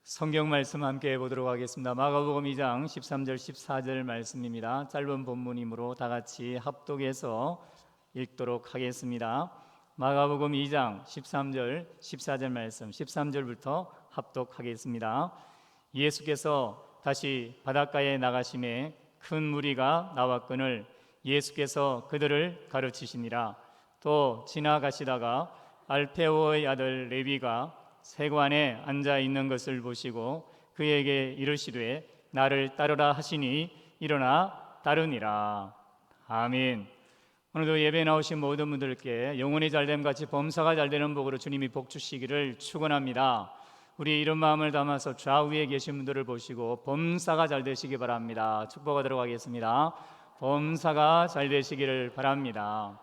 성경 말씀 함께 보도록 하겠습니다. 마가복음 2장 13절 14절 말씀입니다. 짧은 본문이므로 다 같이 합독해서 읽도록 하겠습니다. 마가복음 2장 13절 14절 말씀 13절부터 합독하겠습니다. 예수께서 다시 바닷가에 나가심에 큰 무리가 나왔거늘 예수께서 그들을 가르치시니라. 또 지나가시다가 알페오의 아들 레위가 세관에 앉아 있는 것을 보시고 그에게 이르시되 나를 따르라 하시니 일어나 따르니라. 아멘. 오늘도 예배에 나오신 모든 분들께 영혼이 잘됨 같이 범사가 잘되는 복으로 주님이 복 주시기를 축원합니다. 우리 이런 마음을 담아서 좌우에 계신 분들을 보시고 범사가 잘 되시기 바랍니다. 축복하도록 하겠습니다. 범사가 잘 되시기를 바랍니다.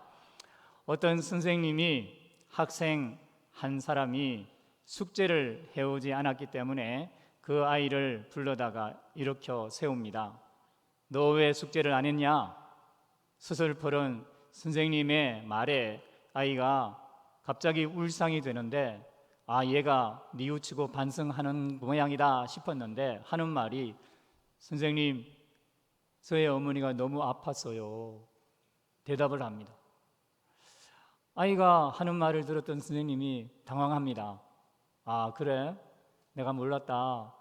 어떤 선생님이 학생 한 사람이 숙제를 해오지 않았기 때문에 그 아이를 불러다가 일으켜 세웁니다. 너 왜 숙제를 안 했냐? 스슬퍼런 선생님의 말에 아이가 갑자기 울상이 되는데 얘가 뉘우치고 반성하는 모양이다 싶었는데 하는 말이 선생님, 저의 어머니가 너무 아팠어요. 대답을 합니다. 아이가 하는 말을 들었던 선생님이 당황합니다. 그래? 내가 몰랐다.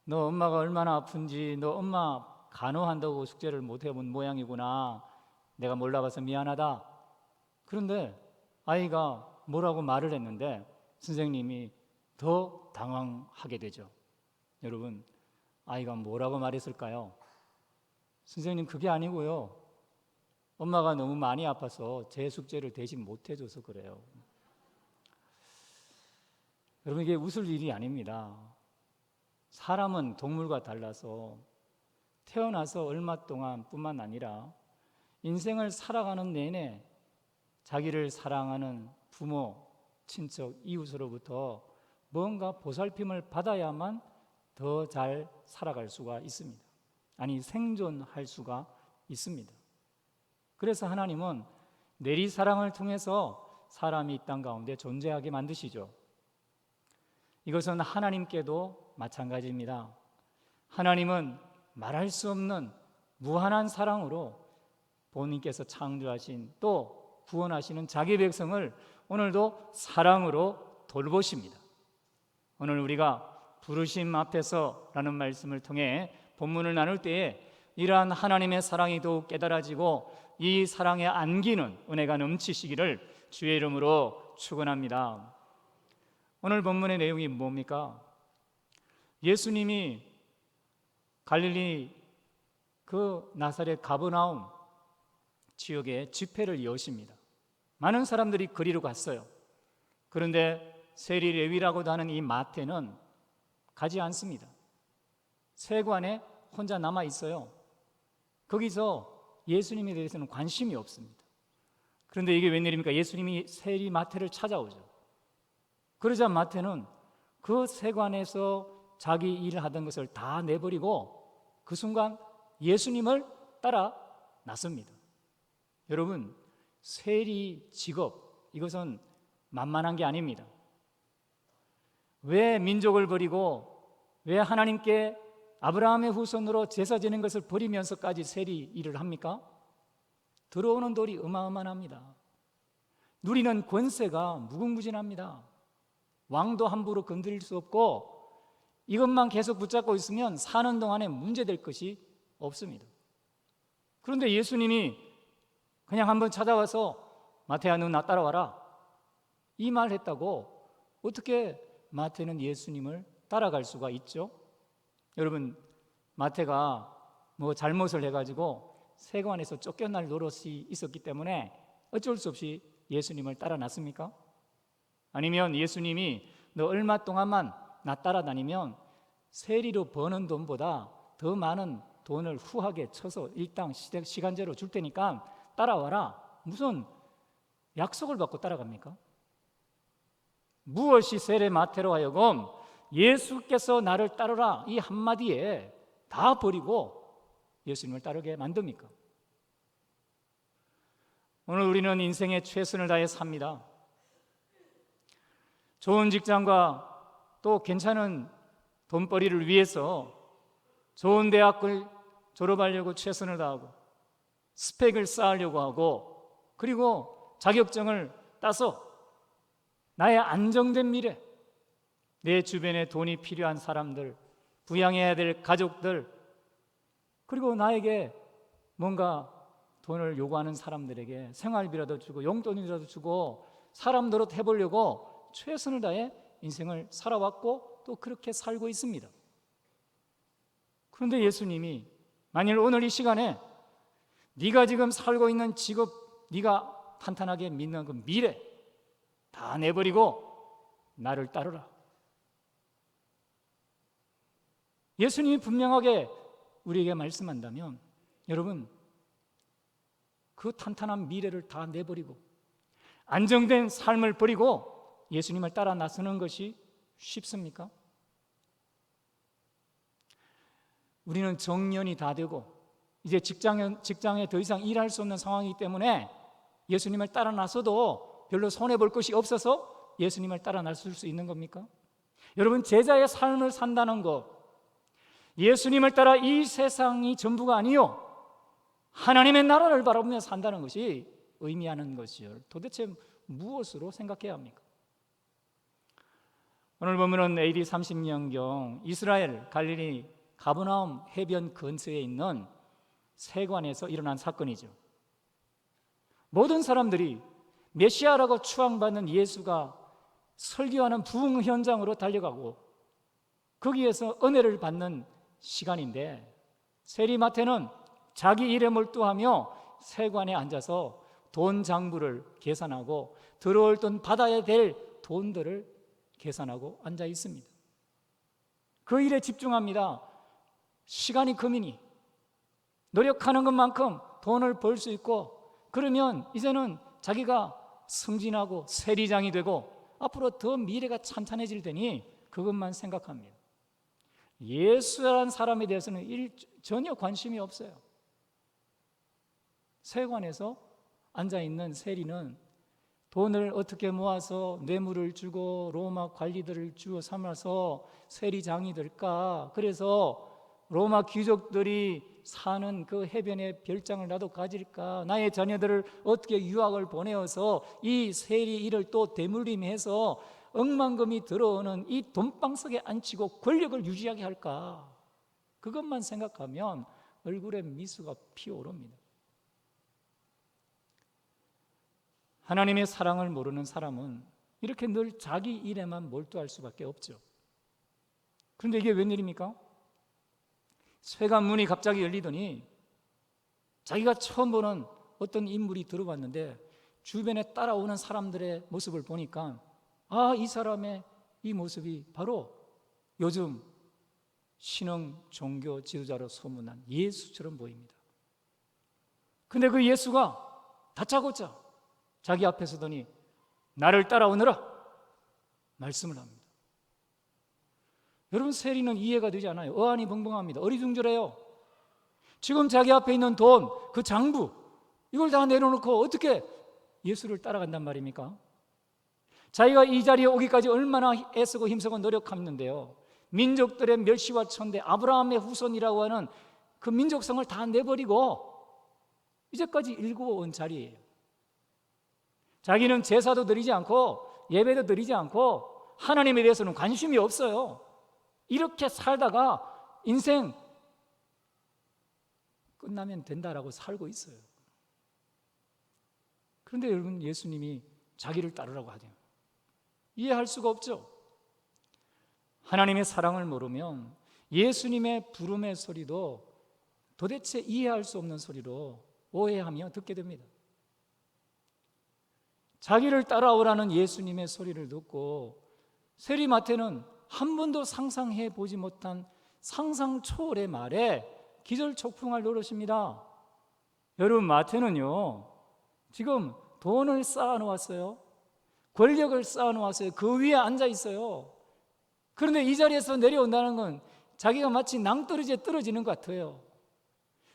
너 엄마가 얼마나 아픈지 너 엄마 간호한다고 숙제를 못 해본 모양이구나. 내가 몰라봐서 미안하다. 그런데 아이가 뭐라고 말을 했는데 선생님이 더 당황하게 되죠. 여러분, 아이가 뭐라고 말했을까요? 선생님, 그게 아니고요. 엄마가 너무 많이 아파서 제 숙제를 대신 못 해줘서 그래요. 여러분, 이게 웃을 일이 아닙니다. 사람은 동물과 달라서 태어나서 얼마 동안 뿐만 아니라 인생을 살아가는 내내 자기를 사랑하는 부모, 친척, 이웃으로부터 뭔가 보살핌을 받아야만 더 잘 살아갈 수가 있습니다. 아니, 생존할 수가 있습니다. 그래서 하나님은 내리사랑을 통해서 사람이 이 땅 가운데 존재하게 만드시죠. 이것은 하나님께도 마찬가지입니다. 하나님은 말할 수 없는 무한한 사랑으로 본인께서 창조하신 또 구원하시는 자기 백성을 오늘도 사랑으로 돌보십니다. 오늘 우리가 부르심 앞에서라는 말씀을 통해 본문을 나눌 때에 이러한 하나님의 사랑이 더욱 깨달아지고 이 사랑에 안기는 은혜가 넘치시기를 주의 이름으로 축원합니다. 오늘 본문의 내용이 뭡니까? 예수님이 갈릴리 그 나사렛 가버나움 지역에 집회를 여십니다. 많은 사람들이 그리로 갔어요. 그런데 세리 레위라고도 하는 이 마태는 가지 않습니다. 세관에 혼자 남아 있어요. 거기서 예수님에 대해서는 관심이 없습니다. 그런데 이게 웬일입니까? 예수님이 세리 마태를 찾아오죠. 그러자 마태는 그 세관에서 자기 일을 하던 것을 다 내버리고 그 순간 예수님을 따라 나섭니다. 여러분, 세리 직업, 이것은 만만한 게 아닙니다. 왜 민족을 버리고 왜 하나님께 아브라함의 후손으로 제사 지는 것을 버리면서까지 세리 일을 합니까? 들어오는 돌이 어마어마합니다. 누리는 권세가 무궁무진합니다. 왕도 함부로 건드릴 수 없고 이것만 계속 붙잡고 있으면 사는 동안에 문제될 것이 없습니다. 그런데 예수님이 그냥 한번 찾아와서 마태야, 너 나 따라와라 이 말 했다고 어떻게 마태는 예수님을 따라갈 수가 있죠? 여러분, 마태가 잘못을 해가지고 세관에서 쫓겨날 노릇이 있었기 때문에 어쩔 수 없이 예수님을 따라 났습니까? 아니면 예수님이 너 얼마 동안만 나 따라다니면 세리로 버는 돈보다 더 많은 돈을 후하게 쳐서 일당 시간제로 줄 테니까 따라와라, 무슨 약속을 받고 따라갑니까? 무엇이 세례 마태로 하여금 예수께서 나를 따르라 이 한마디에 다 버리고 예수님을 따르게 만듭니까? 오늘 우리는 인생의 최선을 다해 삽니다. 좋은 직장과 또 괜찮은 돈벌이를 위해서 좋은 대학을 졸업하려고 최선을 다하고 스펙을 쌓으려고 하고, 그리고 자격증을 따서 나의 안정된 미래, 내 주변에 돈이 필요한 사람들, 부양해야 될 가족들, 그리고 나에게 뭔가 돈을 요구하는 사람들에게 생활비라도 주고 용돈이라도 주고 사람 노릇 해보려고 최선을 다해 인생을 살아왔고 또 그렇게 살고 있습니다. 그런데 예수님이 만일 오늘 이 시간에 네가 지금 살고 있는 직업, 네가 탄탄하게 믿는 그 미래 다 내버리고 나를 따르라. 예수님이 분명하게 우리에게 말씀한다면, 여러분, 그 탄탄한 미래를 다 내버리고 안정된 삶을 버리고 예수님을 따라 나서는 것이 쉽습니까? 우리는 정년이 다 되고 이제 직장에 더 이상 일할 수 없는 상황이기 때문에 예수님을 따라 나서도 별로 손해볼 것이 없어서 예수님을 따라 나설 수 있는 겁니까? 여러분, 제자의 삶을 산다는 것, 예수님을 따라 이 세상이 전부가 아니요 하나님의 나라를 바라보며 산다는 것이 의미하는 것이요, 도대체 무엇으로 생각해야 합니까? 오늘 보면은 AD 30년경 이스라엘 갈릴리 가버나움 해변 근처에 있는 세관에서 일어난 사건이죠. 모든 사람들이 메시아라고 추앙받는 예수가 설교하는 부흥 현장으로 달려가고 거기에서 은혜를 받는 시간인데, 세리마태는 자기 일에 몰두하며 세관에 앉아서 돈 장부를 계산하고 들어올 돈 받아야 될 돈들을 계산하고 앉아 있습니다. 그 일에 집중합니다. 시간이 금이니 노력하는 것만큼 돈을 벌 수 있고, 그러면 이제는 자기가 승진하고 세리장이 되고 앞으로 더 미래가 찬찬해질 테니 그것만 생각합니다. 예수라는 사람에 대해서는 전혀 관심이 없어요. 세관에서 앉아있는 세리는 돈을 어떻게 모아서 뇌물을 주고 로마 관리들을 주어 삼아서 세리장이 될까, 그래서 로마 귀족들이 사는 그 해변에 별장을 나도 가질까, 나의 자녀들을 어떻게 유학을 보내어서 이 세리 일을 또 대물림해서 억만금이 들어오는 이 돈방석에 앉히고 권력을 유지하게 할까, 그것만 생각하면 얼굴에 미소가 피어오릅니다. 하나님의 사랑을 모르는 사람은 이렇게 늘 자기 일에만 몰두할 수밖에 없죠. 그런데 이게 웬일입니까? 세관 문이 갑자기 열리더니 자기가 처음 보는 어떤 인물이 들어왔는데 주변에 따라오는 사람들의 모습을 보니까 이 사람의 이 모습이 바로 요즘 신흥 종교 지도자로 소문난 예수처럼 보입니다. 근데 그 예수가 다짜고짜 자기 앞에 서더니 나를 따라오너라 말씀을 합니다. 여러분, 세리는 이해가 되지 않아요. 어안이 벙벙합니다. 어리둥절해요. 지금 자기 앞에 있는 돈, 그 장부, 이걸 다 내려놓고 어떻게 예수를 따라간단 말입니까? 자기가 이 자리에 오기까지 얼마나 애쓰고 힘쓰고 노력했는데요, 민족들의 멸시와 천대, 아브라함의 후손이라고 하는 그 민족성을 다 내버리고 이제까지 일구어 온 자리예요. 자기는 제사도 드리지 않고 예배도 드리지 않고 하나님에 대해서는 관심이 없어요. 이렇게 살다가 인생 끝나면 된다라고 살고 있어요. 그런데 여러분, 예수님이 자기를 따르라고 하죠. 이해할 수가 없죠. 하나님의 사랑을 모르면 예수님의 부름의 소리도 도대체 이해할 수 없는 소리로 오해하며 듣게 됩니다. 자기를 따라오라는 예수님의 소리를 듣고 세리마태는 한 번도 상상해 보지 못한 상상 초월의 말에 기절초풍할 노릇입니다. 여러분, 마태는요 지금 돈을 쌓아놓았어요. 권력을 쌓아놓았어요. 그 위에 앉아 있어요. 그런데 이 자리에서 내려온다는 건 자기가 마치 낭떠러지에 떨어지는 것 같아요.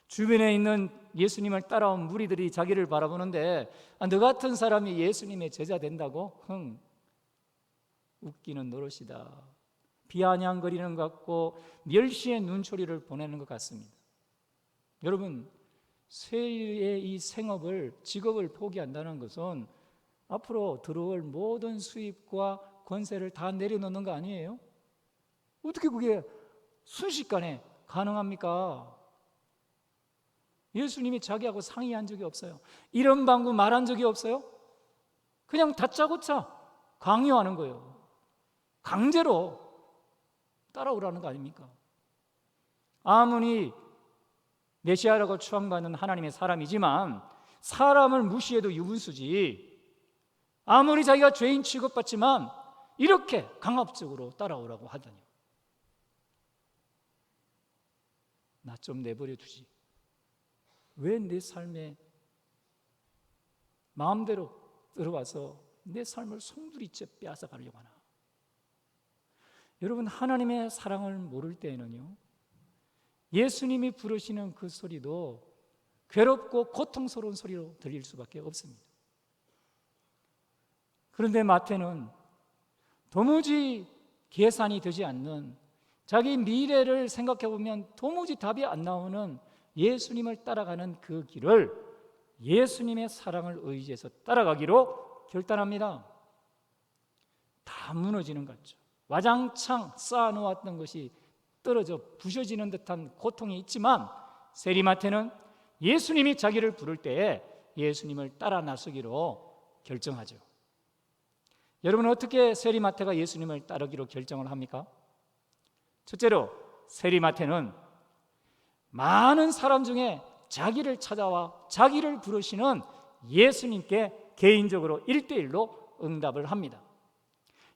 주변에 있는 예수님을 따라온 무리들이 자기를 바라보는데 너 같은 사람이 예수님의 제자 된다고? 웃기는 노릇이다. 비아냥거리는 것 같고 멸시의 눈초리를 보내는 것 같습니다. 여러분, 세리의 이 생업을, 직업을 포기한다는 것은 앞으로 들어올 모든 수입과 권세를 다 내려놓는 거 아니에요? 어떻게 그게 순식간에 가능합니까? 예수님이 자기하고 상의한 적이 없어요. 이런 방구 말한 적이 없어요. 그냥 다짜고짜 강요하는 거예요. 강제로 따라오라는 거 아닙니까? 아무리 메시아라고 추앙받는 하나님의 사람이지만 사람을 무시해도 유분수지, 아무리 자기가 죄인 취급받지만 이렇게 강압적으로 따라오라고 하더니 나 좀 내버려 두지, 왜 내 삶에 마음대로 들어와서 내 삶을 송두리째 빼앗아가려고 하나? 여러분, 하나님의 사랑을 모를 때에는요, 예수님이 부르시는 그 소리도 괴롭고 고통스러운 소리로 들릴 수밖에 없습니다. 그런데 마태는 도무지 계산이 되지 않는, 자기 미래를 생각해 보면 도무지 답이 안 나오는 예수님을 따라가는 그 길을 예수님의 사랑을 의지해서 따라가기로 결단합니다. 다 무너지는 것 같죠. 와장창 쌓아놓았던 것이 떨어져 부셔지는 듯한 고통이 있지만 세리마태는 예수님이 자기를 부를 때에 예수님을 따라 나서기로 결정하죠. 여러분, 어떻게 세리마태가 예수님을 따르기로 결정을 합니까? 첫째로, 세리마태는 많은 사람 중에 자기를 찾아와 자기를 부르시는 예수님께 개인적으로 1대1로 응답을 합니다.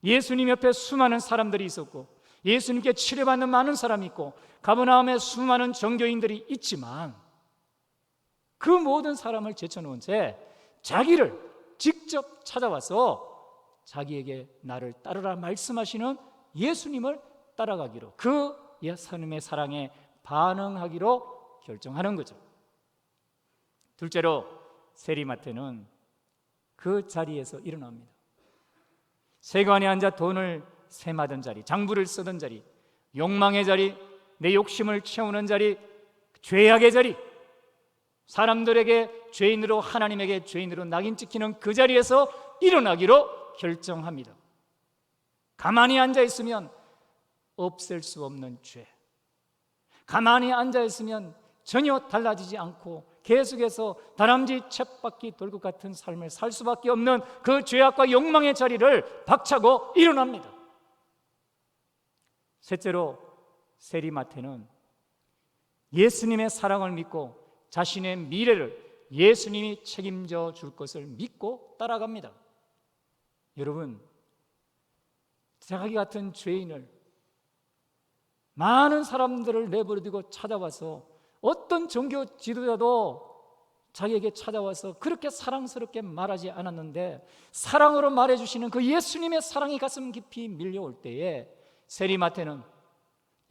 예수님 옆에 수많은 사람들이 있었고 예수님께 치료받는 많은 사람이 있고 가버나움에 수많은 종교인들이 있지만 그 모든 사람을 제쳐놓은 채 자기를 직접 찾아와서 자기에게 나를 따르라 말씀하시는 예수님을 따라가기로, 그 예수님의 사랑에 반응하기로 결정하는 거죠. 둘째로, 세리마태는 그 자리에서 일어납니다. 세관에 앉아 돈을 셈하던 자리, 장부를 쓰던 자리, 욕망의 자리, 내 욕심을 채우는 자리, 죄악의 자리, 사람들에게 죄인으로, 하나님에게 죄인으로 낙인 찍히는 그 자리에서 일어나기로 결정합니다. 가만히 앉아있으면 없앨 수 없는 죄, 가만히 앉아있으면 전혀 달라지지 않고 계속해서 다람쥐 쳇바퀴 돌 것 같은 삶을 살 수밖에 없는 그 죄악과 욕망의 자리를 박차고 일어납니다. 셋째로, 세리마태는 예수님의 사랑을 믿고 자신의 미래를 예수님이 책임져 줄 것을 믿고 따라갑니다. 여러분, 자기 같은 죄인을, 많은 사람들을 내버려두고 찾아와서, 어떤 종교 지도자도 자기에게 찾아와서 그렇게 사랑스럽게 말하지 않았는데 사랑으로 말해주시는 그 예수님의 사랑이 가슴 깊이 밀려올 때에 세리마태는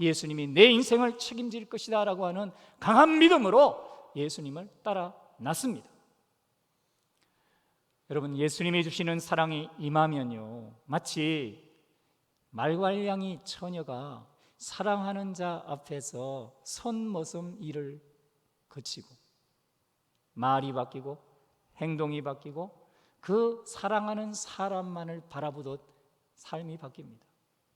예수님이 내 인생을 책임질 것이다 라고 하는 강한 믿음으로 예수님을 따라 났습니다. 여러분, 예수님이 주시는 사랑이 임하면요, 마치 말괄량이 처녀가 사랑하는 자 앞에서 손머슴 일을 그치고 말이 바뀌고 행동이 바뀌고 그 사랑하는 사람만을 바라보듯 삶이 바뀝니다.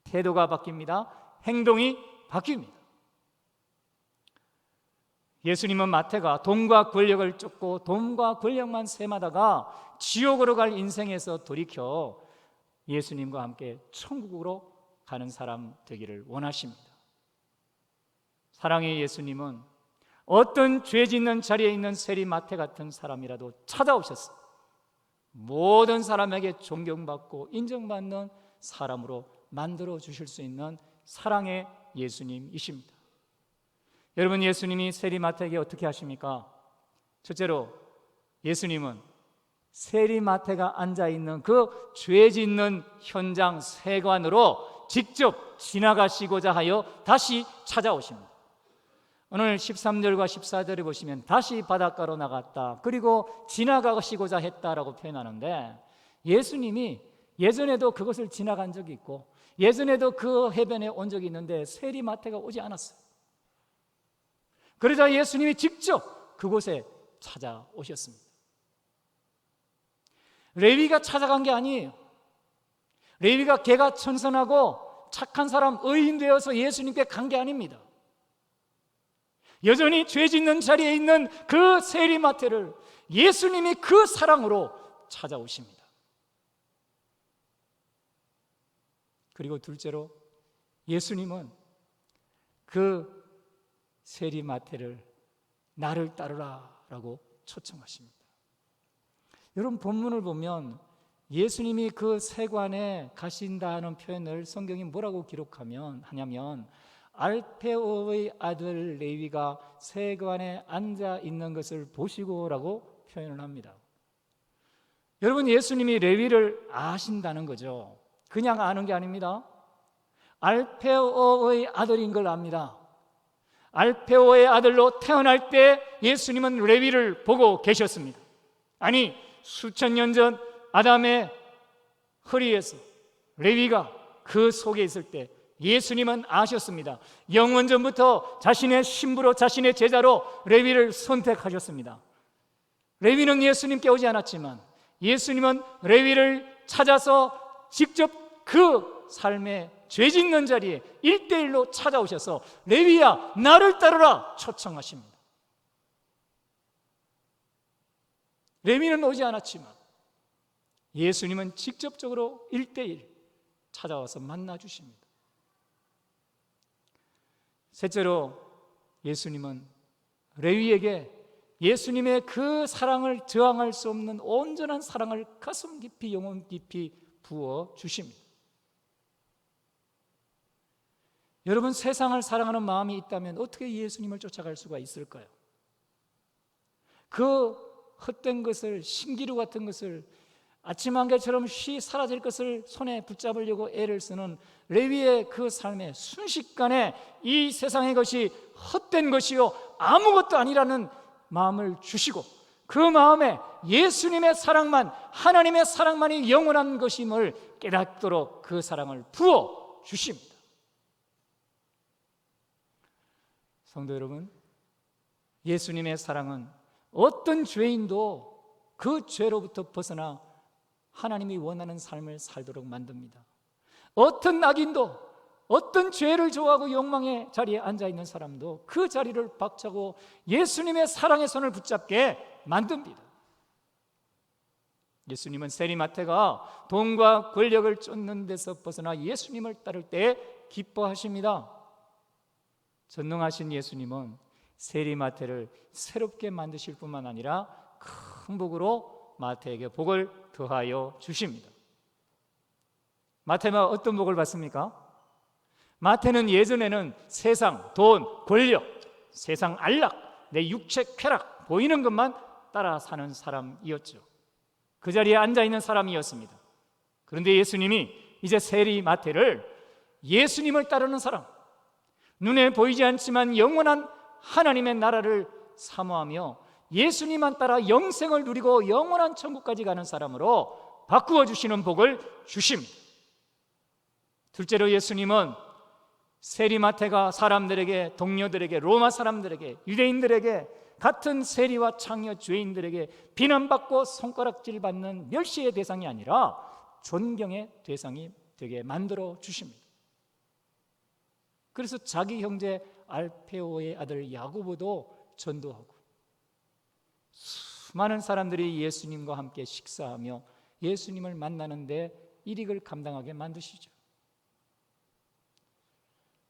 태도가 바뀝니다. 행동이 바뀝니다. 예수님은 마태가 돈과 권력을 쫓고 돈과 권력만 셈하다가 지옥으로 갈 인생에서 돌이켜 예수님과 함께 천국으로 가는 사람 되기를 원하십니다. 사랑의 예수님은 어떤 죄 짓는 자리에 있는 세리마태 같은 사람이라도 찾아오셨어요. 모든 사람에게 존경받고 인정받는 사람으로 만들어 주실 수 있는 사랑의 예수님이십니다. 여러분, 예수님이 세리마태에게 어떻게 하십니까? 첫째로, 예수님은 세리마태가 앉아있는 그 죄 짓는 현장 세관으로 직접 지나가시고자 하여 다시 찾아오십니다. 오늘 13절과 14절에 보시면 다시 바닷가로 나갔다, 그리고 지나가시고자 했다라고 표현하는데 예수님이 예전에도 그것을 지나간 적이 있고 예전에도 그 해변에 온 적이 있는데 세리마태가 오지 않았어요. 그러자 예수님이 직접 그곳에 찾아오셨습니다. 레위가 찾아간 게 아니에요. 레위가 걔가 천선하고 착한 사람, 의인 되어서 예수님께 간 게 아닙니다. 여전히 죄 짓는 자리에 있는 그 세리마태를 예수님이 그 사랑으로 찾아오십니다. 그리고 둘째로 예수님은 그 세리마태를 나를 따르라 라고 초청하십니다. 여러분, 본문을 보면 예수님이 그 세관에 가신다는 표현을 성경이 뭐라고 하냐면 알페오의 아들 레위가 세관에 앉아 있는 것을 보시고라고 표현을 합니다. 여러분, 예수님이 레위를 아신다는 거죠. 그냥 아는 게 아닙니다. 알페오의 아들인 걸 압니다. 알페오의 아들로 태어날 때 예수님은 레위를 보고 계셨습니다. 아니, 수천 년 전 아담의 허리에서 레위가 그 속에 있을 때 예수님은 아셨습니다. 영원전부터 자신의 신부로, 자신의 제자로 레위를 선택하셨습니다. 레위는 예수님께 오지 않았지만 예수님은 레위를 찾아서 직접 그 삶의 죄 짓는 자리에 1대1로 찾아오셔서 레위야, 나를 따르라 초청하십니다. 레위는 오지 않았지만 예수님은 직접적으로 1대1 찾아와서 만나주십니다. 셋째로 예수님은 레위에게 예수님의 그 사랑을 저항할 수 없는 온전한 사랑을 가슴 깊이, 영혼 깊이 부어 주십니다. 여러분, 세상을 사랑하는 마음이 있다면 어떻게 예수님을 쫓아갈 수가 있을까요? 그 헛된 것을, 신기루 같은 것을, 아침 안개처럼 쉬 사라질 것을 손에 붙잡으려고 애를 쓰는 레위의 그 삶에 순식간에 이 세상의 것이 헛된 것이요 아무것도 아니라는 마음을 주시고, 그 마음에 예수님의 사랑만, 하나님의 사랑만이 영원한 것임을 깨닫도록 그 사랑을 부어 주십니다. 성도 여러분, 예수님의 사랑은 어떤 죄인도 그 죄로부터 벗어나 하나님이 원하는 삶을 살도록 만듭니다. 어떤 악인도, 어떤 죄를 좋아하고 욕망의 자리에 앉아있는 사람도 그 자리를 박차고 예수님의 사랑의 손을 붙잡게 만듭니다. 예수님은 세리마태가 돈과 권력을 쫓는 데서 벗어나 예수님을 따를 때 기뻐하십니다. 전능하신 예수님은 세리마태를 새롭게 만드실 뿐만 아니라 큰 복으로 마태에게 복을 더하여 주십니다. 마태가 어떤 복을 받습니까? 마태는 예전에는 세상, 돈, 권력, 세상 안락, 내 육체 쾌락, 보이는 것만 따라 사는 사람이었죠. 그 자리에 앉아있는 사람이었습니다. 그런데 예수님이 이제 세리마태를 예수님을 따르는 사람, 눈에 보이지 않지만 영원한 하나님의 나라를 사모하며 예수님만 따라 영생을 누리고 영원한 천국까지 가는 사람으로 바꾸어 주시는 복을 주십니다. 둘째로 예수님은 세리마태가 사람들에게, 동료들에게, 로마 사람들에게, 유대인들에게, 같은 세리와 창녀 죄인들에게 비난받고 손가락질 받는 멸시의 대상이 아니라 존경의 대상이 되게 만들어 주십니다. 그래서 자기 형제 알페오의 아들 야고보도 전도하고 수많은 사람들이 예수님과 함께 식사하며 예수님을 만나는데 일익을 감당하게 만드시죠.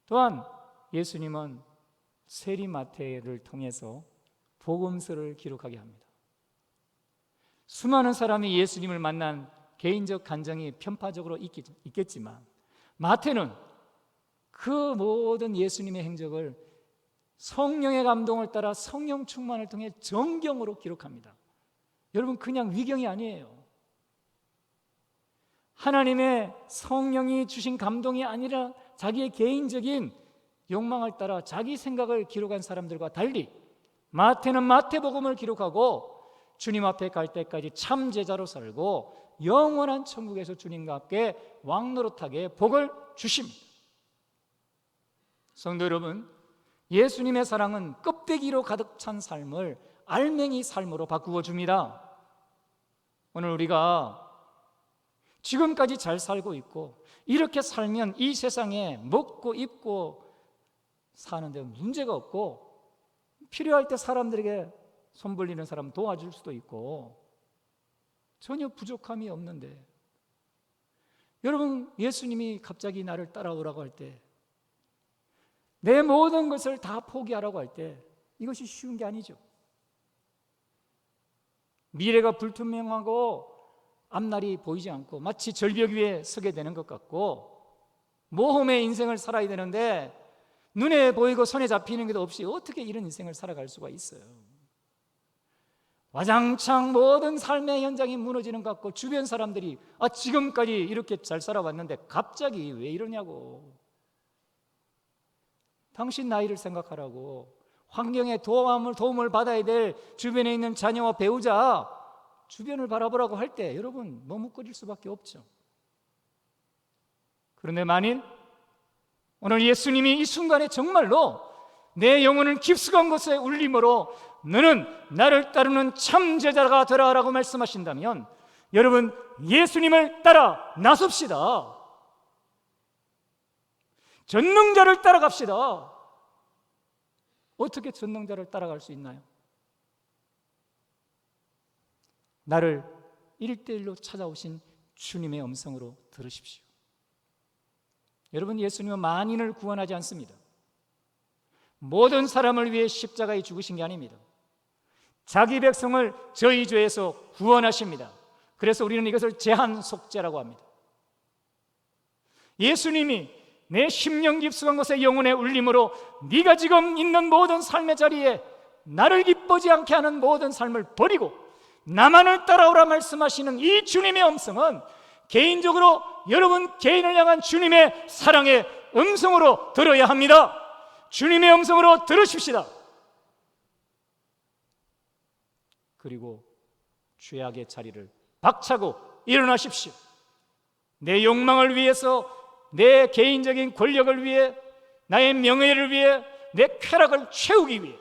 또한 예수님은 세리마태를 통해서 복음서를 기록하게 합니다. 수많은 사람이 예수님을 만난 개인적 간증이 편파적으로 있겠지만 마태는 그 모든 예수님의 행적을 성령의 감동을 따라 성령 충만을 통해 정경으로 기록합니다. 여러분, 그냥 위경이 아니에요. 하나님의 성령이 주신 감동이 아니라 자기의 개인적인 욕망을 따라 자기 생각을 기록한 사람들과 달리 마태는 마태복음을 기록하고 주님 앞에 갈 때까지 참 제자로 살고 영원한 천국에서 주님과 함께 왕노릇하게 복을 주십니다. 성도 여러분, 예수님의 사랑은 껍데기로 가득 찬 삶을 알맹이 삶으로 바꾸어 줍니다. 오늘 우리가 지금까지 잘 살고 있고 이렇게 살면 이 세상에 먹고 입고 사는데 문제가 없고, 필요할 때 사람들에게 손 벌리는 사람 도와줄 수도 있고 전혀 부족함이 없는데, 여러분, 예수님이 갑자기 나를 따라오라고 할 때, 내 모든 것을 다 포기하라고 할 때 이것이 쉬운 게 아니죠. 미래가 불투명하고 앞날이 보이지 않고 마치 절벽 위에 서게 되는 것 같고, 모험의 인생을 살아야 되는데 눈에 보이고 손에 잡히는 것도 없이 어떻게 이런 인생을 살아갈 수가 있어요? 와장창 모든 삶의 현장이 무너지는 것 같고, 주변 사람들이 지금까지 이렇게 잘 살아왔는데 갑자기 왜 이러냐고, 당신 나이를 생각하라고, 환경에 도움을 받아야 될 주변에 있는 자녀와 배우자, 주변을 바라보라고 할 때 여러분 머뭇거릴 수밖에 없죠. 그런데 만일 오늘 예수님이 이 순간에 정말로 내 영혼을 깊숙한 곳에 울림으로 너는 나를 따르는 참 제자가 되라라고 말씀하신다면, 여러분 예수님을 따라 나섭시다. 전능자를 따라갑시다. 어떻게 전능자를 따라갈 수 있나요? 나를 1:1로 찾아오신 주님의 음성으로 들으십시오. 여러분, 예수님은 만인을 구원하지 않습니다. 모든 사람을 위해 십자가에 죽으신 게 아닙니다. 자기 백성을 저희 죄에서 구원하십니다. 그래서 우리는 이것을 제한 속죄라고 합니다. 예수님이 내 심령 깊숙한 곳에 영혼의 울림으로 네가 지금 있는 모든 삶의 자리에 나를 기쁘지 않게 하는 모든 삶을 버리고 나만을 따라오라 말씀하시는 이 주님의 음성은 개인적으로 여러분 개인을 향한 주님의 사랑의 음성으로 들어야 합니다. 주님의 음성으로 들으십시다. 그리고 죄악의 자리를 박차고 일어나십시오. 내 욕망을 위해서, 내 개인적인 권력을 위해, 나의 명예를 위해, 내 쾌락을 채우기 위해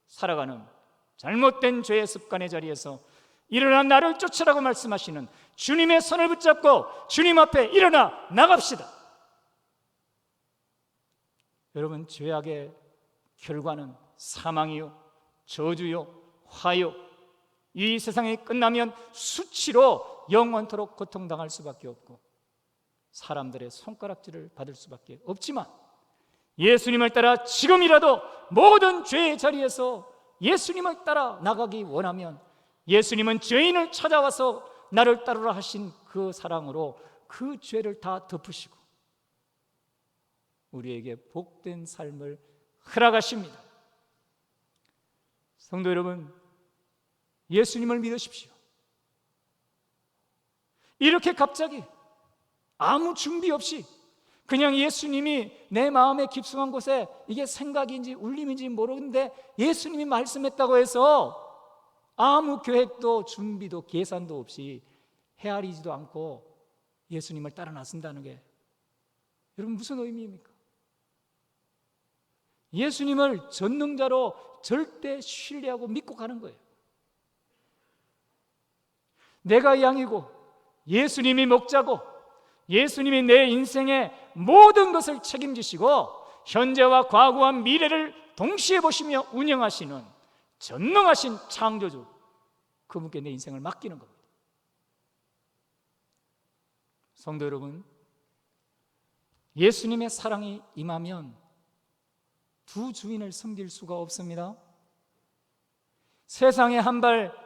살아가는 잘못된 죄의 습관의 자리에서 일어나 나를 쫓으라고 말씀하시는 주님의 손을 붙잡고 주님 앞에 일어나 나갑시다. 여러분, 죄악의 결과는 사망이요, 저주요, 화요, 이 세상이 끝나면 수치로 영원토록 고통당할 수밖에 없고 사람들의 손가락질을 받을 수밖에 없지만, 예수님을 따라 지금이라도 모든 죄의 자리에서 예수님을 따라 나가기 원하면 예수님은 죄인을 찾아와서 나를 따르라 하신 그 사랑으로 그 죄를 다 덮으시고 우리에게 복된 삶을 허락하십니다. 성도 여러분, 예수님을 믿으십시오. 이렇게 갑자기 아무 준비 없이 그냥 예수님이 내 마음의 깊숙한 곳에, 이게 생각인지 울림인지 모르는데 예수님이 말씀했다고 해서 아무 계획도 준비도 계산도 없이 헤아리지도 않고 예수님을 따라 나선다는 게 여러분 무슨 의미입니까? 예수님을 전능자로 절대 신뢰하고 믿고 가는 거예요. 내가 양이고 예수님이 목자고 예수님이 내 인생의 모든 것을 책임지시고 현재와 과거와 미래를 동시에 보시며 운영하시는 전능하신 창조주, 그분께 내 인생을 맡기는 겁니다. 성도 여러분, 예수님의 사랑이 임하면 두 주인을 섬길 수가 없습니다. 세상에 한 발,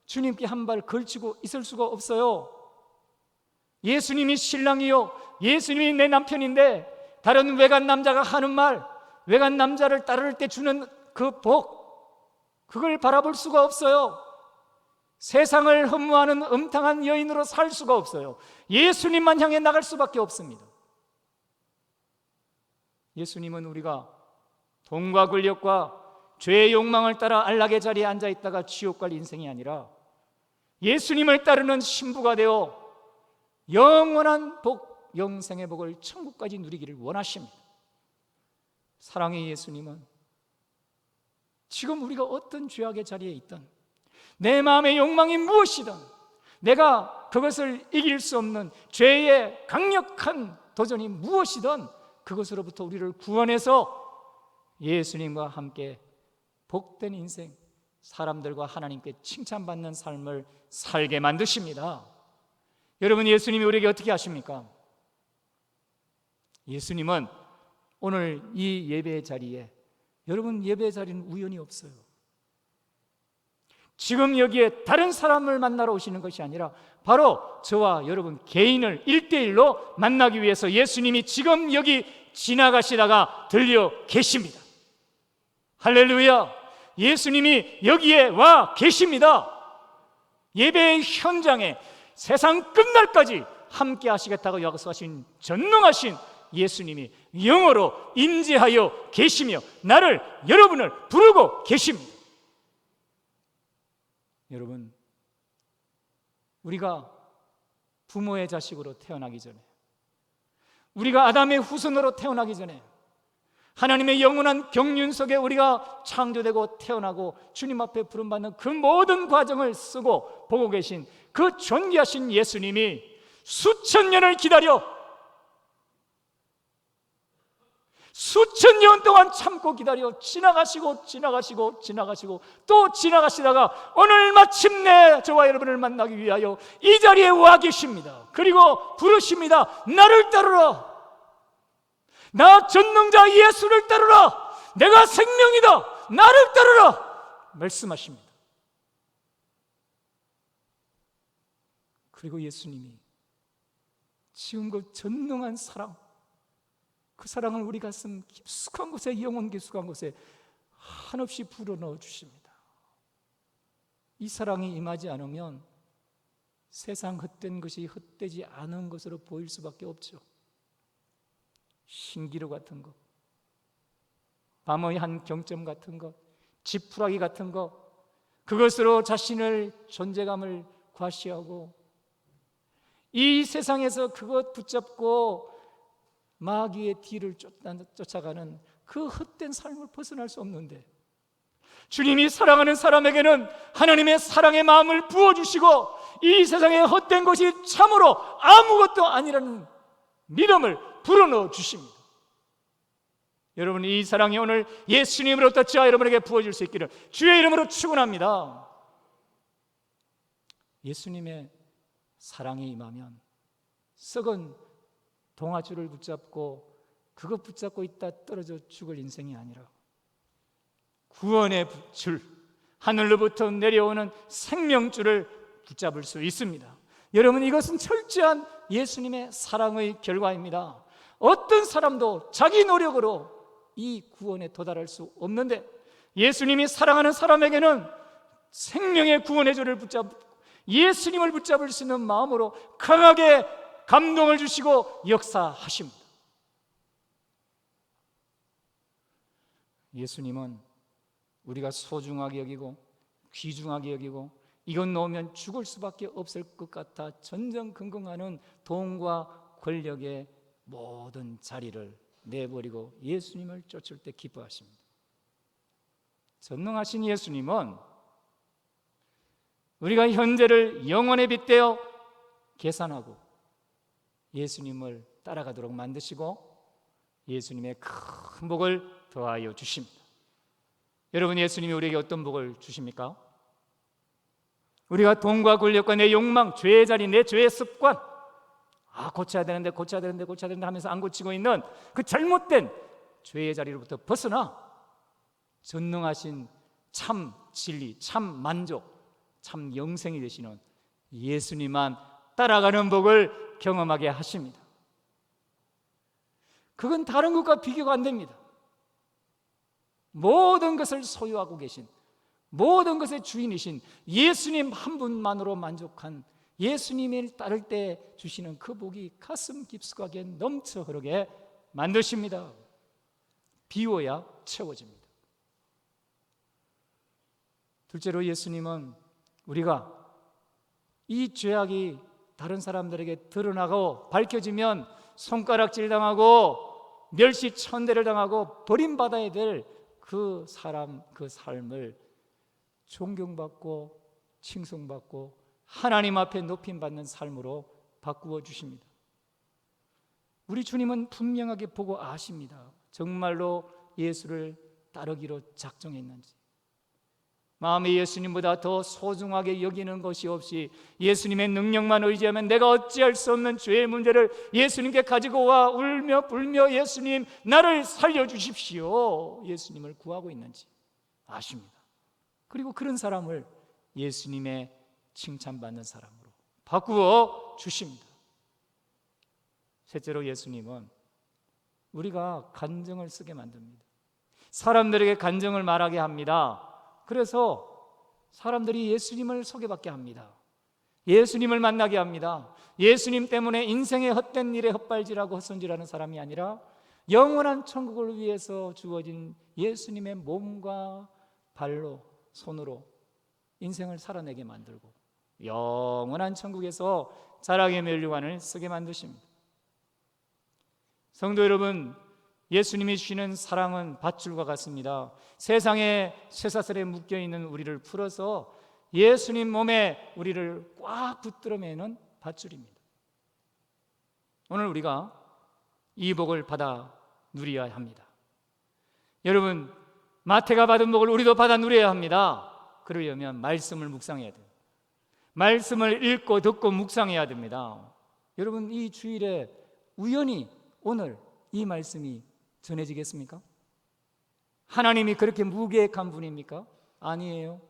주님께 한 발 걸치고 있을 수가 없어요. 예수님이 신랑이요, 예수님이 내 남편인데 다른 외간 남자가 하는 말, 외간 남자를 따를 때 주는 그 복, 그걸 바라볼 수가 없어요. 세상을 흠모하는 음탕한 여인으로 살 수가 없어요. 예수님만 향해 나갈 수밖에 없습니다. 예수님은 우리가 돈과 권력과 죄의 욕망을 따라 안락의 자리에 앉아있다가 지옥 갈 인생이 아니라 예수님을 따르는 신부가 되어 영원한 복, 영생의 복을 천국까지 누리기를 원하십니다. 사랑의 예수님은 지금 우리가 어떤 죄악의 자리에 있든, 내 마음의 욕망이 무엇이든, 내가 그것을 이길 수 없는 죄의 강력한 도전이 무엇이든 그것으로부터 우리를 구원해서 예수님과 함께 복된 인생, 사람들과 하나님께 칭찬받는 삶을 살게 만드십니다. 여러분, 예수님이 우리에게 어떻게 하십니까? 예수님은 오늘 이 예배의 자리에, 여러분, 예배의 자리는 우연히 없어요. 지금 여기에 다른 사람을 만나러 오시는 것이 아니라 바로 저와 여러분 개인을 1대1로 만나기 위해서 예수님이 지금 여기 지나가시다가 들려 계십니다. 할렐루야! 예수님이 여기에 와 계십니다. 예배의 현장에 세상 끝날까지 함께 하시겠다고 약속하신 전능하신 예수님이 영으로 임재하여 계시며 나를, 여러분을 부르고 계십니다. 여러분, 우리가 부모의 자식으로 태어나기 전에, 우리가 아담의 후손으로 태어나기 전에 하나님의 영원한 경륜 속에 우리가 창조되고 태어나고 주님 앞에 부름받는 그 모든 과정을 쓰고 보고 계신 그 존귀하신 예수님이 수천 년을 기다려, 수천 년 동안 참고 기다려 지나가시고 또 지나가시다가 오늘 마침내 저와 여러분을 만나기 위하여 이 자리에 와 계십니다. 그리고 부르십니다. 나를 따르라. 나 전능자 예수를 따르라. 내가 생명이다. 나를 따르라. 말씀하십니다. 그리고 예수님이 지금 그 전능한 사랑, 그 사랑을 우리 가슴 깊숙한 곳에, 영혼 깊숙한 곳에 한없이 불어넣어 주십니다. 이 사랑이 임하지 않으면 세상 헛된 것이 헛되지 않은 것으로 보일 수밖에 없죠. 신기루 같은 것, 밤의 한 경점 같은 것, 지푸라기 같은 것, 그것으로 자신을, 존재감을 과시하고 이 세상에서 그것 붙잡고 마귀의 뒤를 쫓아가는 그 헛된 삶을 벗어날 수 없는데, 주님이 사랑하는 사람에게는 하나님의 사랑의 마음을 부어주시고 이 세상의 헛된 것이 참으로 아무것도 아니라는 믿음을 불어넣어 주십니다. 여러분, 이 사랑이 오늘 예수님으로부터 저와 여러분에게 부어질 수 있기를 주의 이름으로 축원합니다. 예수님의 사랑이 임하면 썩은 동아줄을 붙잡고 그것 붙잡고 있다 떨어져 죽을 인생이 아니라 구원의 줄, 하늘로부터 내려오는 생명줄을 붙잡을 수 있습니다. 여러분, 이것은 철저한 예수님의 사랑의 결과입니다. 어떤 사람도 자기 노력으로 이 구원에 도달할 수 없는데 예수님이 사랑하는 사람에게는 생명의 구원의 줄을 붙잡고 예수님을 붙잡을 수 있는 마음으로 강하게 감동을 주시고 역사하십니다. 예수님은 우리가 소중하게 여기고 귀중하게 여기고 이건 놓으면 죽을 수밖에 없을 것 같아 전전긍긍하는 돈과 권력의 모든 자리를 내버리고 예수님을 쫓을 때 기뻐하십니다. 전능하신 예수님은 우리가 현재를 영원에 빗대어 계산하고 예수님을 따라가도록 만드시고 예수님의 큰 복을 더하여 주십니다. 여러분, 예수님이 우리에게 어떤 복을 주십니까? 우리가 돈과 권력과 내 욕망, 죄의 자리, 내 죄의 습관, 고쳐야 되는데 하면서 안 고치고 있는 그 잘못된 죄의 자리로부터 벗어나 전능하신 참 진리, 참 만족, 참 영생이 되시는 예수님만 따라가는 복을 경험하게 하십니다. 그건 다른 것과 비교가 안 됩니다. 모든 것을 소유하고 계신, 모든 것의 주인이신 예수님 한 분만으로 만족한 예수님을 따를 때 주시는 그 복이 가슴 깊숙하게 넘쳐 흐르게 만드십니다. 비워야 채워집니다. 둘째로, 예수님은 우리가 이 죄악이 다른 사람들에게 드러나고 밝혀지면 손가락질 당하고 멸시천대를 당하고 버림받아야 될 그 사람, 그 삶을 존경받고 칭송받고 하나님 앞에 높임받는 삶으로 바꾸어 주십니다. 우리 주님은 분명하게 보고 아십니다. 정말로 예수를 따르기로 작정했는지, 마음에 예수님보다 더 소중하게 여기는 것이 없이 예수님의 능력만 의지하면 내가 어찌할 수 없는 죄의 문제를 예수님께 가지고 와 울며 불며 예수님 나를 살려주십시오, 예수님을 구하고 있는지 아십니다. 그리고 그런 사람을 예수님의 칭찬받는 사람으로 바꾸어 주십니다. 셋째로, 예수님은 우리가 간증을 쓰게 만듭니다. 사람들에게 간증을 말하게 합니다. 그래서 사람들이 예수님을 소개받게 합니다. 예수님을 만나게 합니다. 예수님 때문에 인생의 헛된 일에 헛발질하고 헛손질하는 사람이 아니라 영원한 천국을 위해서 주어진 예수님의 몸과 발로, 손으로 인생을 살아내게 만들고 영원한 천국에서 자랑의 멸류관을 쓰게 만드십니다. 성도 여러분, 예수님이 주시는 사랑은 밧줄과 같습니다. 세상의 쇠사슬에 묶여있는 우리를 풀어서 예수님 몸에 우리를 꽉 붙들어 매는 밧줄입니다. 오늘 우리가 이 복을 받아 누려야 합니다. 여러분, 마태가 받은 복을 우리도 받아 누려야 합니다. 그러려면 말씀을 묵상해야 돼요. 말씀을 읽고 듣고 묵상해야 됩니다. 여러분, 이 주일에 우연히 오늘 이 말씀이 전해지겠습니까? 하나님이 그렇게 무계획한 분입니까? 아니에요.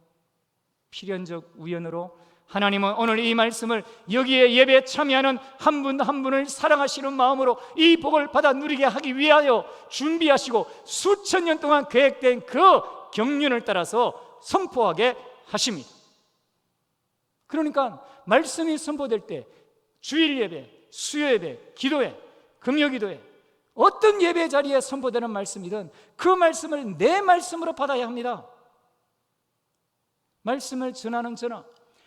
필연적 우연으로 하나님은 오늘 이 말씀을 여기에 예배에 참여하는 한 분 한 분을 사랑하시는 마음으로 이 복을 받아 누리게 하기 위하여 준비하시고 수천 년 동안 계획된 그 경륜을 따라서 선포하게 하십니다. 그러니까 말씀이 선포될 때 주일 예배, 수요 예배, 기도회, 금요 기도회, 어떤 예배 자리에 선포되는 말씀이든 그 말씀을 내 말씀으로 받아야 합니다. 말씀을 전하는 저나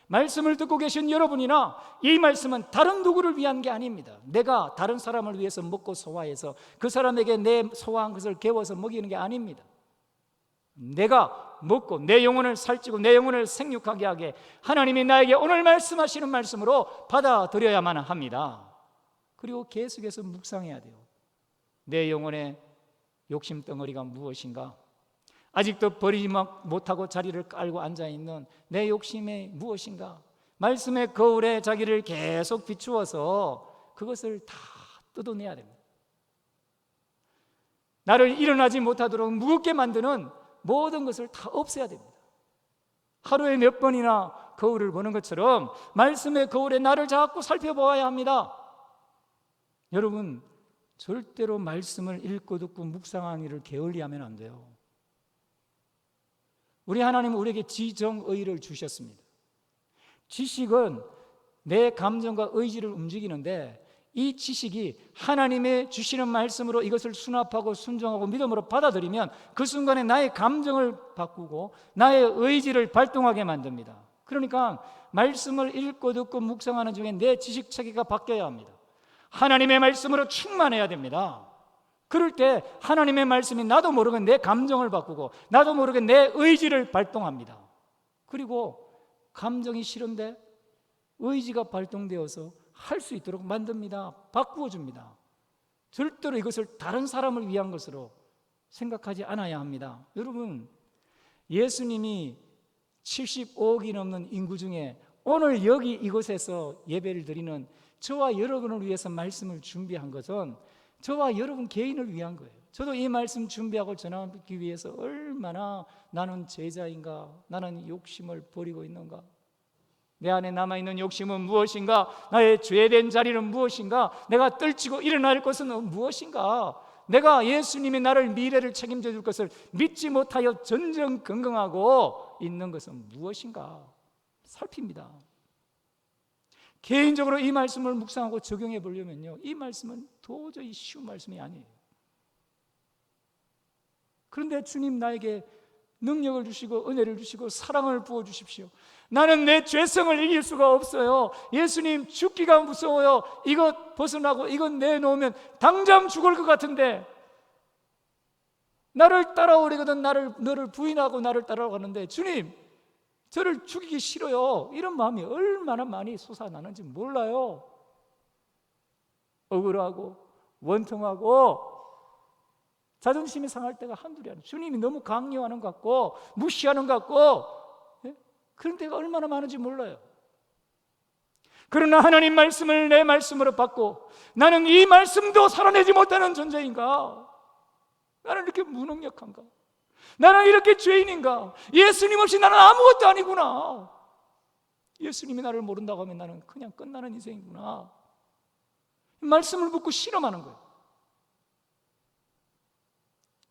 말씀을 듣고 계신 여러분이나 이 말씀은 다른 누구를 위한 게 아닙니다. 내가 다른 사람을 위해서 먹고 소화해서 그 사람에게 내 소화한 것을 개워서 먹이는 게 아닙니다. 내가 먹고 내 영혼을 살찌고 내 영혼을 생육하게 하게 하나님이 나에게 오늘 말씀하시는 말씀으로 받아들여야만 합니다. 그리고 계속해서 묵상해야 돼요. 내 영혼의 욕심 덩어리가 무엇인가? 아직도 버리지 못하고 자리를 깔고 앉아있는 내 욕심이 무엇인가? 말씀의 거울에 자기를 계속 비추어서 그것을 다 뜯어내야 됩니다. 나를 일어나지 못하도록 무겁게 만드는 모든 것을 다 없애야 됩니다. 하루에 몇 번이나 거울을 보는 것처럼 말씀의 거울에 나를 자꾸 살펴보아야 합니다. 여러분, 절대로 말씀을 읽고 듣고 묵상하는 일을 게을리하면 안 돼요. 우리 하나님은 우리에게 지정의를 주셨습니다. 지식은 내 감정과 의지를 움직이는데 이 지식이 하나님의 주시는 말씀으로 이것을 수납하고 순종하고 믿음으로 받아들이면 그 순간에 나의 감정을 바꾸고 나의 의지를 발동하게 만듭니다. 그러니까 말씀을 읽고 듣고 묵상하는 중에 내 지식 체계가 바뀌어야 합니다. 하나님의 말씀으로 충만해야 됩니다. 그럴 때 하나님의 말씀이 나도 모르게 내 감정을 바꾸고 나도 모르게 내 의지를 발동합니다. 그리고 감정이 싫은데 의지가 발동되어서 할 수 있도록 만듭니다. 바꾸어 줍니다. 절대로 이것을 다른 사람을 위한 것으로 생각하지 않아야 합니다. 여러분, 예수님이 75억이 넘는 인구 중에 오늘 여기 이곳에서 예배를 드리는 저와 여러분을 위해서 말씀을 준비한 것은 저와 여러분 개인을 위한 거예요. 저도 이 말씀 준비하고 전하기 위해서 얼마나 나는 제자인가, 나는 욕심을 버리고 있는가, 내 안에 남아있는 욕심은 무엇인가, 나의 죄된 자리는 무엇인가, 내가 떨치고 일어날 것은 무엇인가, 내가 예수님이 나를 미래를 책임져 줄 것을 믿지 못하여 전전긍긍하고 있는 것은 무엇인가 살핍니다. 개인적으로 이 말씀을 묵상하고 적용해 보려면요, 이 말씀은 도저히 쉬운 말씀이 아니에요. 그런데 주님 나에게 능력을 주시고 은혜를 주시고 사랑을 부어주십시오. 나는 내 죄성을 이길 수가 없어요. 예수님, 죽기가 무서워요. 이거 벗어나고 이거 내놓으면 당장 죽을 것 같은데, 나를 따라오려거든 너를 부인하고 나를 따라가는데 주님, 저를 죽이기 싫어요. 이런 마음이 얼마나 많이 솟아나는지 몰라요. 억울하고 원통하고 자존심이 상할 때가 한둘이 아니에요. 주님이 너무 강요하는 것 같고 무시하는 것 같고, 예? 그런 때가 얼마나 많은지 몰라요. 그러나 하나님 말씀을 내 말씀으로 받고 나는 이 말씀도 살아내지 못하는 존재인가? 나는 이렇게 무능력한가? 나는 이렇게 죄인인가? 예수님 없이 나는 아무것도 아니구나. 예수님이 나를 모른다고 하면 나는 그냥 끝나는 인생이구나. 말씀을 붙고 실험하는 거예요.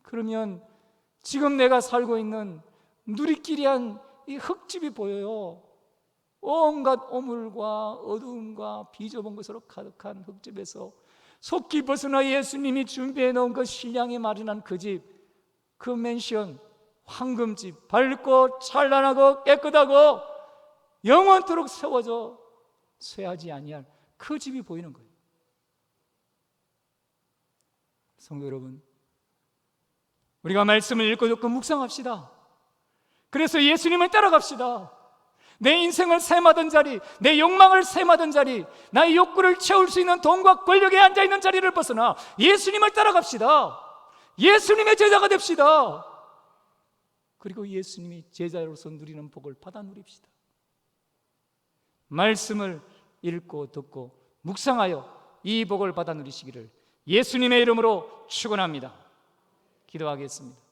그러면 지금 내가 살고 있는 누리끼리한 이 흙집이 보여요. 온갖 오물과 어두움과 비좁은 것으로 가득한 흙집에서 속기 벗어나 예수님이 준비해 놓은 그 신랑이 마련한 그 집, 그 맨션, 황금집, 밝고 찬란하고 깨끗하고 영원토록 세워져 쇠하지 아니할 그 집이 보이는 거예요. 성도 여러분, 우리가 말씀을 읽고 듣고 묵상합시다. 그래서 예수님을 따라갑시다. 내 인생을 셈하던 자리, 내 욕망을 셈하던 자리, 나의 욕구를 채울 수 있는 돈과 권력에 앉아있는 자리를 벗어나 예수님을 따라갑시다. 예수님의 제자가 됩시다. 그리고 예수님이 제자로서 누리는 복을 받아 누립시다. 말씀을 읽고 듣고 묵상하여 이 복을 받아 누리시기를 예수님의 이름으로 축원합니다. 기도하겠습니다.